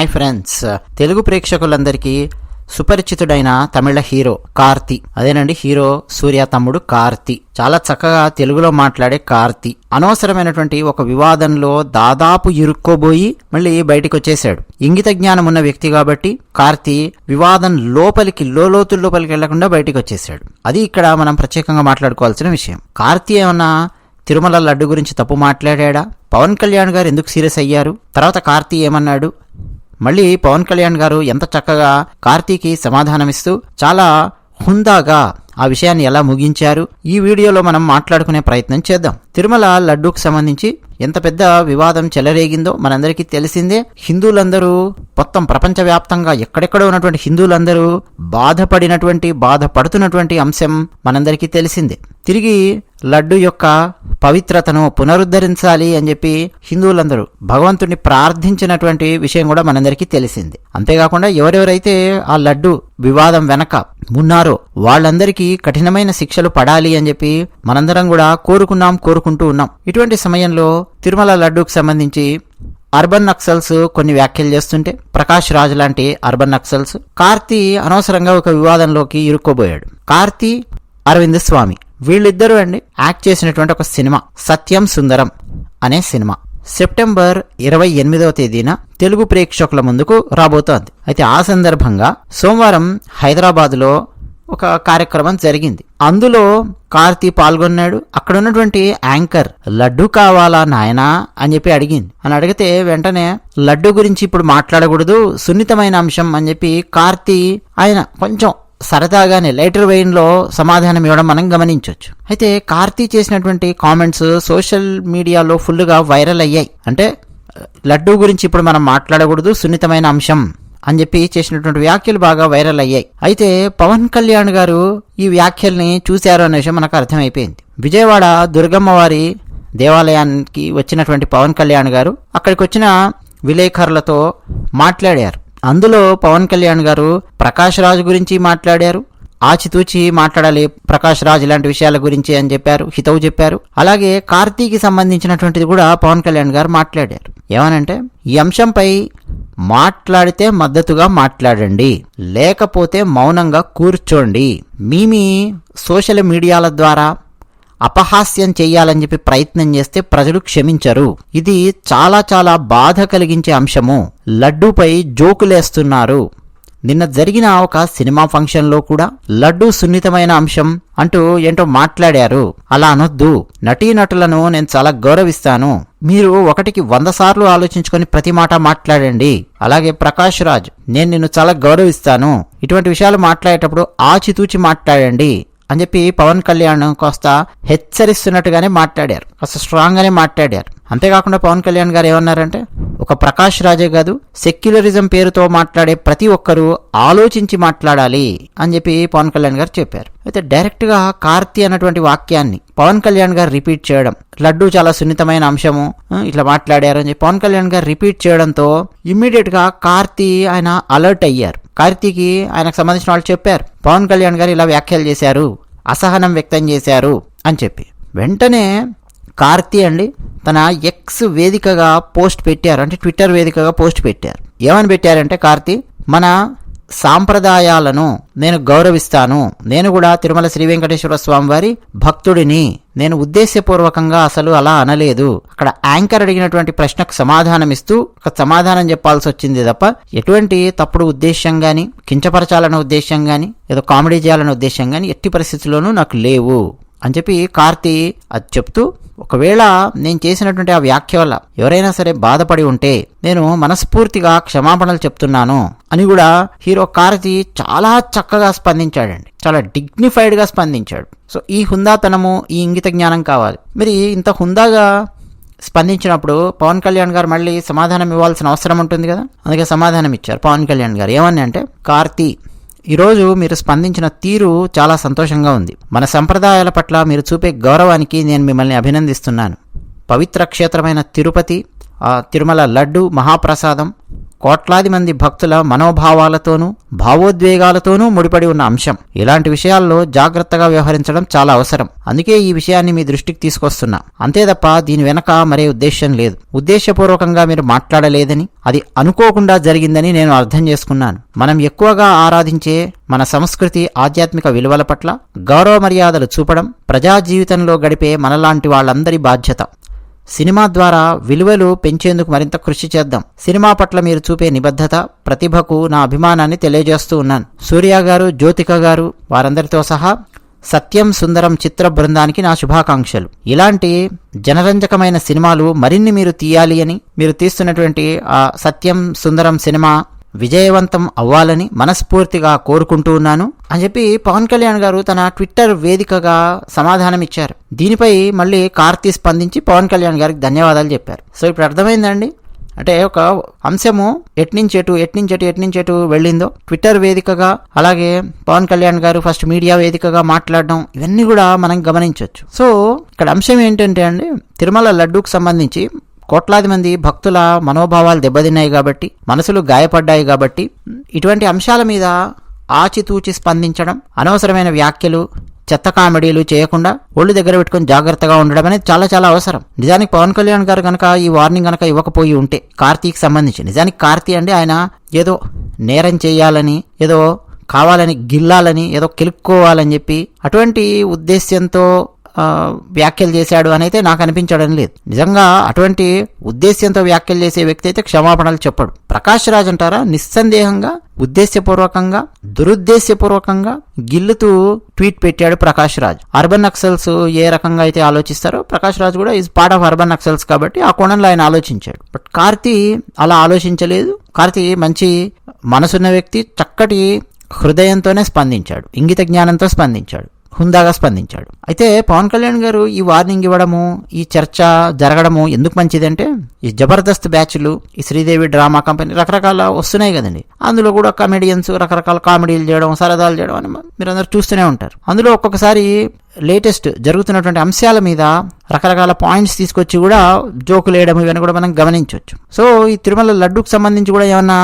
Hi friends, Telugu ప్రేక్షకులందరికీ సుపరిచితుడైన తమిళ hero Karthi. అదేనండి, hero సూర్య తమ్ముడు కార్తీ. చాలా చక్కగా తెలుగులో మాట్లాడే కార్తీ అనవసరమైనటువంటి ఒక వివాదంలో దాదాపు ఇరుక్కోబోయి మళ్ళీ బయటికి వచ్చేశాడు. ఇంగిత జ్ఞానం ఉన్న వ్యక్తి కాబట్టి కార్తీ వివాదం లోపలికి లోతుల లోపలికి వెళ్లకుండా బయటికి వచ్చేశాడు. అది ఇక్కడ మనం ప్రత్యేకంగా మాట్లాడుకోవాల్సిన విషయం. కార్తీ ఏమన్నా తిరుమల లడ్డు గురించి తప్పు మాట్లాడా? పవన్ కళ్యాణ్ గారు ఎందుకు సీరియస్ అయ్యారు? తర్వాత కార్తీ ఏమన్నాడు? మళ్ళీ పవన్ కళ్యాణ్ గారు ఎంత చక్కగా కార్తీకి సమాధానమిస్తూ చాలా హుందాగా ఆ విషయాన్ని ఎలా ముగించారు, ఈ వీడియోలో మనం మాట్లాడుకునే ప్రయత్నం చేద్దాం. తిరుమల లడ్డూకు సంబంధించి ఎంత పెద్ద వివాదం చెలరేగిందో మనందరికీ తెలిసిందే. హిందువులందరూ మొత్తం ప్రపంచవ్యాప్తంగా ఎక్కడెక్కడ ఉన్నటువంటి హిందువులందరూ బాధపడుతున్నటువంటి అంశం మనందరికీ తెలిసిందే. తిరిగి లడ్డు యొక్క పవిత్రతను పునరుద్ధరించాలి అని చెప్పి హిందువులందరూ భగవంతుడిని ప్రార్థించినటువంటి విషయం కూడా మనందరికీ తెలిసింది. అంతేకాకుండా ఎవరెవరైతే ఆ లడ్డు వివాదం వెనక ఉన్నారో వాళ్ళందరికీ కఠినమైన శిక్షలు పడాలి అని చెప్పి మనందరం కూడా కోరుకుంటూ ఉన్నాం. ఇటువంటి సమయంలో తిరుమల లడ్డూకు సంబంధించి అర్బన్ నక్సల్స్ కొన్ని వ్యాఖ్యలు చేస్తుంటే, ప్రకాష్ రాజ్ లాంటి అర్బన్ నక్సల్స్ కార్తీ అనవసరంగా ఒక వివాదంలోకి ఇరుక్కోబోయాడు. కార్తీ, అరవింద్ స్వామి వీళ్ళిద్దరూ యాక్ట్ చేసినటువంటి ఒక సినిమా సత్యం సుందరం అనే సినిమా సెప్టెంబర్ 28వ తేదీన తెలుగు ప్రేక్షకుల ముందుకు రాబోతోంది. అయితే ఆ సందర్భంగా సోమవారం హైదరాబాద్లో ఒక కార్యక్రమం జరిగింది. అందులో కార్తీ పాల్గొన్నాడు. అక్కడ ఉన్నటువంటి యాంకర్ లడ్డు కావాలా నాయనా అని చెప్పి అడిగితే వెంటనే లడ్డు గురించి ఇప్పుడు మాట్లాడకూడదు, సున్నితమైన అంశం అని చెప్పి కార్తీ ఆయన కొంచెం సరదాగానే లైటర్ వెయిన్ లో సమాధానం ఇవ్వడం మనం గమనించవచ్చు. అయితే కార్తీ చేసినటువంటి కామెంట్స్ సోషల్ మీడియాలో ఫుల్గా వైరల్ అయ్యాయి. అంటే లడ్డు గురించి ఇప్పుడు మనం మాట్లాడకూడదు, సున్నితమైన అంశం అని చెప్పి చేసినటువంటి వ్యాఖ్యలు బాగా వైరల్ అయ్యాయి. అయితే పవన్ కళ్యాణ్ గారు ఈ వ్యాఖ్యల్ని చూశారు అనే విషయం మనకు అర్థమైపోయింది. విజయవాడ దుర్గమ్మవారి దేవాలయానికి వచ్చినటువంటి పవన్ కళ్యాణ్ గారు అక్కడికి వచ్చిన విలేకరులతో మాట్లాడారు. అందులో పవన్ కళ్యాణ్ గారు ప్రకాష్ రాజ్ గురించి మాట్లాడారు. ఆచితూచి మాట్లాడాలి ప్రకాష్ రాజ్ ఇలాంటి విషయాల గురించి అని చెప్పారు, హితవు చెప్పారు. అలాగే కార్తీకి సంబంధించినటువంటిది కూడా పవన్ కళ్యాణ్ గారు మాట్లాడారు. ఏమనంటే, ఈ అంశంపై మాట్లాడితే మద్దతుగా మాట్లాడండి, లేకపోతే మౌనంగా కూర్చోండి. మీ సోషల్ మీడియాల ద్వారా అపహాస్యం చెయ్యాలని చెప్పి ప్రయత్నం చేస్తే ప్రజలు క్షమించరు. ఇది చాలా చాలా బాధ కలిగించే అంశము. లడ్డూపై జోకులేస్తున్నారు. నిన్న జరిగిన ఒక సినిమా ఫంక్షన్లో కూడా లడ్డూ సున్నితమైన అంశం అంటూ ఏంటో మాట్లాడారు. అలా అనొద్దు. నటీనటులను నేను చాలా గౌరవిస్తాను. మీరు 1కి 100 సార్లు ఆలోచించుకొని ప్రతి మాట మాట్లాడండి. అలాగే ప్రకాష్ రాజ్, నేను నిన్ను చాలా గౌరవిస్తాను. ఇటువంటి విషయాలు మాట్లాడేటప్పుడు ఆచితూచి మాట్లాడండి అని చెప్పి పవన్ కళ్యాణ్ కాస్త హెచ్చరిస్తున్నట్టుగానే మాట్లాడారు, కాస్త స్ట్రాంగ్ గానే మాట్లాడారు. అంతేకాకుండా పవన్ కళ్యాణ్ గారు ఏమన్నారంటే, ఒక ప్రకాష్ రాజే కాదు, సెక్యులరిజం పేరుతో మాట్లాడే ప్రతి ఒక్కరూ ఆలోచించి మాట్లాడాలి అని చెప్పి పవన్ కళ్యాణ్ గారు చెప్పారు. అయితే డైరెక్ట్ గా కార్తీ అన్నటువంటి వాక్యాన్ని పవన్ కళ్యాణ్ గారు రిపీట్ చేయడం, లడ్డు చాలా సున్నితమైన అంశము ఇట్లా మాట్లాడారు అని చెప్పి పవన్ కళ్యాణ్ గారు రిపీట్ చేయడంతో ఇమ్మీడియట్ గా కార్తీ ఆయన అలర్ట్ అయ్యారు. కార్తీకి ఆయనకు సంబంధించిన వాళ్ళు చెప్పారు, పవన్ కళ్యాణ్ గారు ఇలా వ్యాఖ్యలు చేశారు, అసహనం వ్యక్తం చేశారు అని చెప్పి. వెంటనే కార్తీ తన ఎక్స్ వేదికగా పోస్ట్ పెట్టారు, అంటే ట్విట్టర్ వేదికగా పోస్ట్ పెట్టారు. ఏమని పెట్టారంటే, కార్తీ, మన సాంప్రదాయాలను నేను గౌరవిస్తాను. నేను కూడా తిరుమల శ్రీ వెంకటేశ్వర స్వామి వారి భక్తుడిని. నేను ఉద్దేశపూర్వకంగా అసలు అలా అనలేదు. అక్కడ యాంకర్ అడిగినటువంటి ప్రశ్నకు సమాధానం ఇస్తూ ఒక సమాధానం చెప్పాల్సి వచ్చింది తప్ప ఎటువంటి తప్పుడు ఉద్దేశం గాని, కించపరచాలన్న ఉద్దేశం గాని, ఏదో కామెడీ చేయాలన్న ఉద్దేశం గాని ఎట్టి పరిస్థితుల్లోనూ నాకు లేవు అని చెప్పి కార్తీ అది చెప్తూ, ఒకవేళ నేను చేసినటువంటి ఆ వ్యాఖ్య వల్ల ఎవరైనా సరే బాధపడి ఉంటే నేను మనస్ఫూర్తిగా క్షమాపణలు చెప్తున్నాను అని కూడా హీరో కార్తీ చాలా చక్కగా స్పందించాడండి. చాలా డిగ్నిఫైడ్ గా స్పందించాడు. సో ఈ హుందాతనము, ఈ ఇంగిత జ్ఞానం కావాలి. మరి ఇంత హుందాగా స్పందించినప్పుడు పవన్ కళ్యాణ్ గారు మళ్ళీ సమాధానం ఇవ్వాల్సిన అవసరం ఉంటుంది కదా. అందుకే సమాధానం ఇచ్చారు పవన్ కళ్యాణ్ గారు. ఏమని అంటే, కార్తీ, ఈరోజు మీరు స్పందించిన తీరు చాలా సంతోషంగా ఉంది. మన సంప్రదాయాల పట్ల మీరు చూపే గౌరవానికి నేను మిమ్మల్ని అభినందిస్తున్నాను. పవిత్ర క్షేత్రమైన తిరుపతి, తిరుమల లడ్డు మహాప్రసాదం కోట్లాది మంది భక్తుల మనోభావాలతోనూ భావోద్వేగాలతోనూ ముడిపడి ఉన్న అంశం. ఇలాంటి విషయాల్లో జాగ్రత్తగా వ్యవహరించడం చాలా అవసరం. అందుకే ఈ విషయాన్ని మీ దృష్టికి తీసుకొస్తున్నా. అంతే తప్ప దీని వెనక మరే ఉద్దేశం లేదు. ఉద్దేశపూర్వకంగా మీరు మాట్లాడలేదని, అది అనుకోకుండా జరిగిందని నేను అర్థం చేసుకున్నాను. మనం ఎక్కువగా ఆరాధించే మన సంస్కృతి, ఆధ్యాత్మిక విలువల పట్ల గౌరవ మర్యాదలు చూపడం ప్రజా జీవితంలో గడిపే మనలాంటి వాళ్ళందరి బాధ్యత. సినిమా ద్వారా విలువలు పెంచేందుకు మరింత కృషి చేద్దాం. సినిమా పట్ల మీరు చూపే నిబద్ధత, ప్రతిభకు నా అభిమానాన్ని తెలియజేస్తూ ఉన్నాను. సూర్య గారు, జ్యోతిక గారు, వారందరితో సహా సత్యం సుందరం చిత్ర బృందానికి నా శుభాకాంక్షలు. ఇలాంటి జనరంజకమైన సినిమాలు మరిన్ని మీరు తీయాలి అని, మీరు తీస్తున్నటువంటి ఆ సత్యం సుందరం సినిమా విజయవంతం అవ్వాలని మనస్ఫూర్తిగా కోరుకుంటూ ఉన్నాను అని చెప్పి పవన్ కళ్యాణ్ గారు తన ట్విట్టర్ వేదికగా సమాధానం ఇచ్చారు. దీనిపై మళ్ళీ కార్తీ స్పందించి పవన్ కళ్యాణ్ గారికి ధన్యవాదాలు చెప్పారు. సో ఇప్పుడు అర్థమైందండి, అంటే ఒక అంశము ఎట్నుంచెటు వెళ్ళిందో ట్విట్టర్ వేదికగా, అలాగే పవన్ కళ్యాణ్ గారు ఫస్ట్ మీడియా వేదికగా మాట్లాడడం, ఇవన్నీ కూడా మనం గమనించవచ్చు. సో ఇక్కడ అంశం ఏంటంటే అండి, తిరుమల లడ్డూకు సంబంధించి కోట్లాది మంది భక్తుల మనోభావాలు దెబ్బతిన్నాయి కాబట్టి, మనసులు గాయపడ్డాయి కాబట్టి, ఇటువంటి అంశాల మీద ఆచితూచి స్పందించడం, అనవసరమైన వ్యాఖ్యలు, చెత్త కామెడీలు చేయకుండా ఒళ్ళు దగ్గర పెట్టుకుని జాగ్రత్తగా ఉండడం అనేది చాలా చాలా అవసరం. నిజానికి పవన్ కళ్యాణ్ గారు కనుక ఈ వార్నింగ్ కనుక ఇవ్వకపోయి ఉంటే కార్తీకి సంబంధించి, నిజానికి కార్తీ అండి ఆయన ఏదో నేరం చేయాలని, ఏదో కావాలని గిల్లాలని, ఏదో కెలుక్కోవాలని చెప్పి అటువంటి ఉద్దేశ్యంతో వ్యాఖ్యలు చేశాడు అని అయితే నాకు అనిపించడం లేదు. నిజంగా అటువంటి ఉద్దేశ్యంతో వ్యాఖ్యలు చేసే వ్యక్తి అయితే క్షమాపణలు చెప్పడు. ప్రకాష్ రాజ్ అంటారా, నిస్సందేహంగా ఉద్దేశ్యపూర్వకంగా దురుద్దేశ్యపూర్వకంగా గిల్లుతూ ట్వీట్ పెట్టాడు ప్రకాష్ రాజ్. అర్బన్ నక్సల్స్ ఏ రకంగా అయితే ఆలోచిస్తారో ప్రకాష్ రాజ్ కూడా is part of urban Naxals కాబట్టి ఆ కోణంలో ఆయన ఆలోచించాడు. బట్ కార్తీ అలా ఆలోచించలేదు. కార్తీ మంచి మనసున్న వ్యక్తి, చక్కటి హృదయంతోనే స్పందించాడు, ఇంగిత జ్ఞానంతో స్పందించాడు, హుందాగా స్పందించాడు. అయితే పవన్ కళ్యాణ్ గారు ఈ వార్నింగ్ ఇవ్వడము, ఈ చర్చ జరగడము ఎందుకు మంచిదంటే, ఈ జబర్దస్త్ బ్యాచ్లు, ఈ శ్రీదేవి డ్రామా కంపెనీ రకరకాల వస్తున్నాయి కదండి, అందులో కూడా కమెడియన్స్ రకరకాల కామెడీలు చేయడం, సరదాలు చేయడం అని మీరందరూ చూస్తూనే ఉంటారు. అందులో ఒక్కొక్కసారి లేటెస్ట్ జరుగుతున్నటువంటి అంశాల మీద రకరకాల పాయింట్స్ తీసుకొచ్చి కూడా జోకులు వేయడం, ఇవన్నీ కూడా మనం గమనించవచ్చు. సో ఈ తిరుమల లడ్డూకు సంబంధించి కూడా ఏమన్నా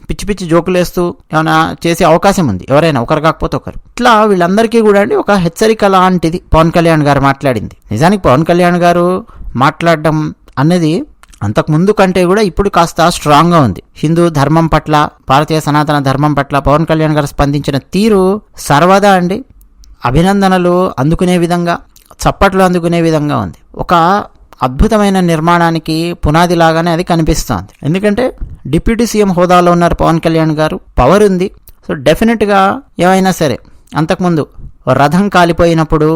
పిచ్చి పిచ్చి జోకులు వేస్తూ ఏమైనా చేసే అవకాశం ఉంది, ఎవరైనా ఒకరు కాకపోతే ఒకరు. ఇట్లా వీళ్ళందరికీ కూడా అండి ఒక హెచ్చరిక లాంటిది పవన్ కళ్యాణ్ గారు మాట్లాడింది. నిజానికి పవన్ కళ్యాణ్ గారు మాట్లాడడం అన్నది అంతకుముందు కంటే కూడా ఇప్పుడు కాస్త స్ట్రాంగ్గా ఉంది. హిందూ ధర్మం పట్ల, భారతీయ సనాతన ధర్మం పట్ల పవన్ కళ్యాణ్ గారు స్పందించిన తీరు సర్వదా అండి అభినందనలు అందుకునే విధంగా, చప్పట్లు అందుకునే విధంగా ఉంది. ఒక అద్భుతమైన నిర్మాణానికి పునాది లాగానే అది కనిపిస్తోంది. ఎందుకంటే డిప్యూటీ సీఎం హోదాలో ఉన్నారు పవన్ కళ్యాణ్ గారు, పవర్ ఉంది. సో డెఫినెట్గా ఏమైనా సరే, అంతకుముందు రథం కాలిపోయినప్పుడు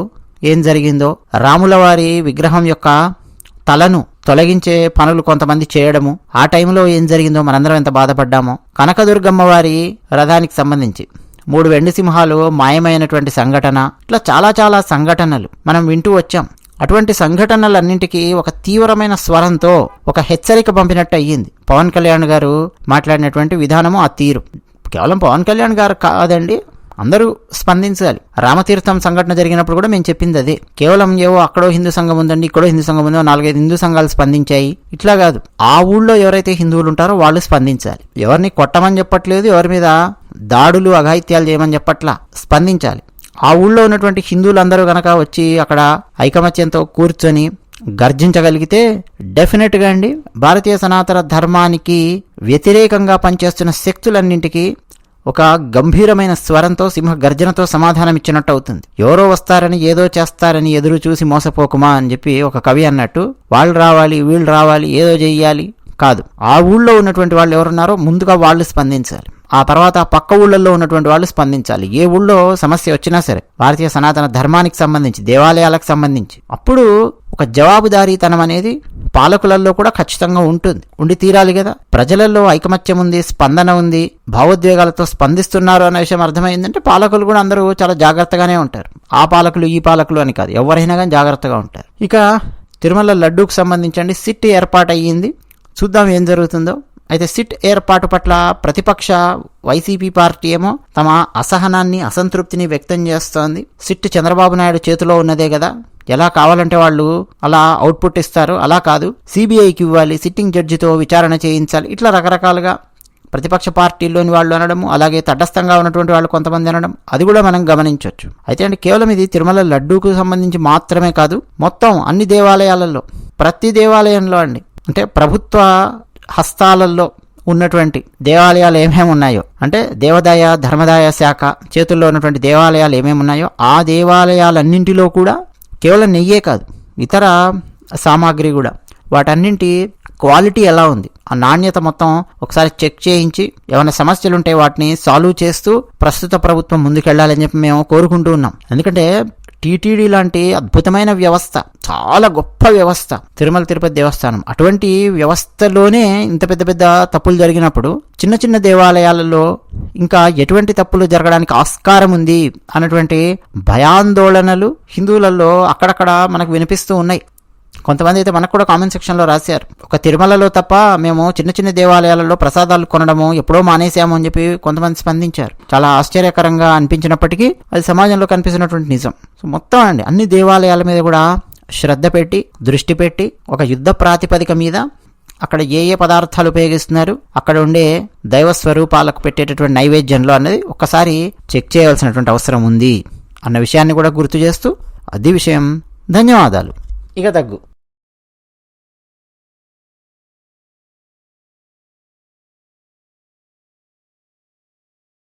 ఏం జరిగిందో, రాముల వారి విగ్రహం యొక్క తలను తొలగించే పనులు కొంతమంది చేయడము, ఆ టైంలో ఏం జరిగిందో మనందరం ఎంత బాధపడ్డామో, కనకదుర్గమ్మ వారి రథానికి సంబంధించి 3 వెండి సింహాలు మాయమైనటువంటి సంఘటన, ఇట్లా చాలా చాలా సంఘటనలు మనం వింటూ వచ్చాం. అటువంటి సంఘటనలన్నింటికీ ఒక తీవ్రమైన స్వరంతో ఒక హెచ్చరిక పంపినట్టు అయ్యింది పవన్ కళ్యాణ్ గారు మాట్లాడినటువంటి విధానము, ఆ తీరు. కేవలం పవన్ కళ్యాణ్ గారు కాదండి, అందరూ స్పందించాలి. రామతీర్థం సంఘటన జరిగినప్పుడు కూడా మేము చెప్పింది అదే. కేవలం ఏవో అక్కడో హిందూ సంఘం ఉందండి, ఇక్కడో హిందూ సంఘం ఉందో 4-5 హిందూ సంఘాలు స్పందించాయి, ఇట్లా కాదు. ఆ ఊళ్ళో ఎవరైతే హిందువులు ఉంటారో వాళ్ళు స్పందించాలి. ఎవరిని కొట్టమని చెప్పట్లేదు, ఎవరి మీద దాడులు అఘాయిత్యాలు చేయమని చెప్పట్లా, స్పందించాలి. ఆ ఊళ్ళో ఉన్నటువంటి హిందువులందరూ గనక వచ్చి అక్కడ ఐకమత్యంతో కూర్చొని గర్జించగలిగితే డెఫినెట్గా అండి భారతీయ సనాతన ధర్మానికి వ్యతిరేకంగా పనిచేస్తున్న శక్తులన్నింటికీ ఒక గంభీరమైన స్వరంతో, సింహ గర్జనతో సమాధానం ఇచ్చినట్టు అవుతుంది. ఎవరో వస్తారని, ఏదో చేస్తారని ఎదురు చూసి మోసపోకుమా అని చెప్పి ఒక కవి అన్నట్టు, వాళ్ళు రావాలి, వీళ్ళు రావాలి, ఏదో చెయ్యాలి కాదు. ఆ ఊళ్ళో ఉన్నటువంటి వాళ్ళు ఎవరున్నారో ముందుగా వాళ్ళు స్పందించాలి. ఆ తర్వాత పక్క ఊళ్ళల్లో ఉన్నటువంటి వాళ్ళు స్పందించాలి. ఏ ఊళ్ళో సమస్య వచ్చినా సరే భారతీయ సనాతన ధర్మానికి సంబంధించి, దేవాలయాలకు సంబంధించి, అప్పుడు ఒక జవాబుదారీతనం అనేది పాలకులలో కూడా ఖచ్చితంగా ఉండి తీరాలి కదా. ప్రజలలో ఐకమత్యం ఉంది, స్పందన ఉంది, భావోద్వేగాలతో స్పందిస్తున్నారు అనే విషయం అర్థమైందంటే పాలకులు కూడా అందరూ చాలా జాగ్రత్తగానే ఉంటారు. ఆ పాలకులు ఈ పాలకులు అని కాదు, ఎవరైనా కానీ జాగ్రత్తగా ఉంటారు. ఇక తిరుమల లడ్డూకు సంబంధించండి సిట్ ఏర్పాటు అయ్యింది, చూద్దాం ఏం జరుగుతుందో. అయితే సిట్ ఏర్పాటు పట్ల ప్రతిపక్ష వైసీపీ పార్టీ ఏమో తమ అసహనాన్ని, అసంతృప్తిని వ్యక్తం చేస్తోంది. సిట్ చంద్రబాబు నాయుడు చేతిలో ఉన్నదే కదా, ఎలా కావాలంటే వాళ్ళు అలా అవుట్పుట్ ఇస్తారు, అలా కాదు, సిబిఐకి ఇవ్వాలి, సిట్టింగ్ జడ్జితో విచారణ చేయించాలి, ఇట్లా రకరకాలుగా ప్రతిపక్ష పార్టీల్లోని వాళ్ళు అనడం, అలాగే తటస్థంగా ఉన్నటువంటి వాళ్ళు కొంతమంది అనడం, అది కూడా మనం గమనించవచ్చు. అయితే అండి, కేవలం ఇది తిరుమల లడ్డూకు సంబంధించి మాత్రమే కాదు, మొత్తం అన్ని దేవాలయాలలో, ప్రతి దేవాలయంలో అండి, అంటే ప్రభుత్వ హస్తాలలో ఉన్నటువంటి దేవాలయాలు ఏమేమి ఉన్నాయో, అంటే దేవాదాయ ధర్మదాయ శాఖ చేతుల్లో ఉన్నటువంటి దేవాలయాలు ఏమేమి ఉన్నాయో ఆ దేవాలయాలన్నింటిలో కూడా కేవలం నెయ్యే కాదు, ఇతర సామాగ్రి కూడా, వాటన్నింటి క్వాలిటీ ఎలా ఉంది, ఆ నాణ్యత మొత్తం ఒకసారి చెక్ చేయించి ఏమైనా సమస్యలు ఉంటే వాటిని సాల్వ్ చేస్తూ ప్రస్తుత ప్రభుత్వం ముందుకెళ్లాలని చెప్పి మేము కోరుకుంటూ ఉన్నాం. ఎందుకంటే టీటీడీ లాంటి అద్భుతమైన వ్యవస్థ, చాలా గొప్ప వ్యవస్థ తిరుమల తిరుపతి దేవస్థానం, అటువంటి వ్యవస్థలోనే ఇంత పెద్ద పెద్ద తప్పులు జరిగినప్పుడు చిన్న చిన్న దేవాలయాలలో ఇంకా ఎటువంటి తప్పులు జరగడానికి ఆస్కారం ఉంది అన్నటువంటి భయాందోళనలు హిందువులలో అక్కడక్కడ మనకు వినిపిస్తూ ఉన్నాయి. కొంతమంది అయితే మనకు కూడా కామెంట్ సెక్షన్లో రాశారు, ఒక తిరుమలలో తప్ప మేము చిన్న చిన్న దేవాలయాలలో ప్రసాదాలు కొనడము ఎప్పుడో మానేసాము అని చెప్పి కొంతమంది స్పందించారు. చాలా ఆశ్చర్యకరంగా అనిపించినప్పటికీ అది సమాజంలో కనిపిస్తున్నటువంటి నిజం. సో మొత్తం అండి అన్ని దేవాలయాల మీద కూడా శ్రద్ధ పెట్టి, దృష్టి పెట్టి, ఒక యుద్ధ ప్రాతిపదిక మీద అక్కడ ఏ ఏ పదార్థాలు ఉపయోగిస్తున్నారు, అక్కడ ఉండే దైవ స్వరూపాలకు పెట్టేటటువంటి నైవేద్యంలో అన్నది ఒక్కసారి చెక్ చేయవలసినటువంటి అవసరం ఉంది అన్న విషయాన్ని కూడా గుర్తు చేస్తూ, అది విషయం. ధన్యవాదాలు. ఇక తగ్గు.